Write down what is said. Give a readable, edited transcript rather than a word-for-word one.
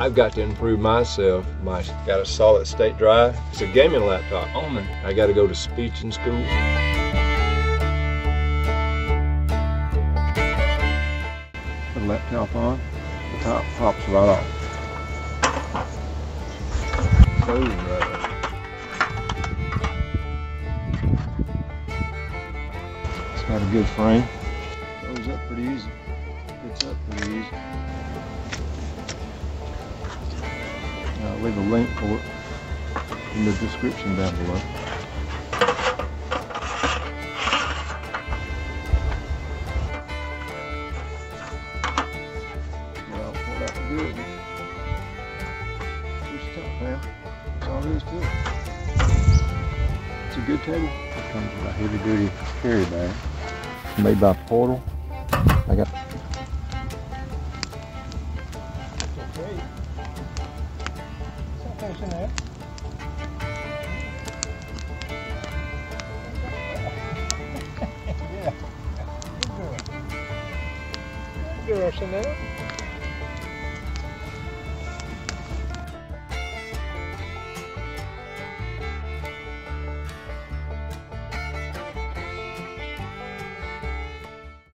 I've got to improve myself. Got a solid state drive. It's a gaming laptop only. I got to go to speech and school. Put the laptop on. The top pops right off. Boom, right off. It's got a good frame. Goes up pretty easy. Gets up pretty easy. I'll leave a link for it in the description down below. Well, pull out the good. Just top now. That's all there is to it. It's a good table. It comes with a heavy duty carry bag. Made by Portal. I got in there. Yeah. Good girl. Good girl, Chanel.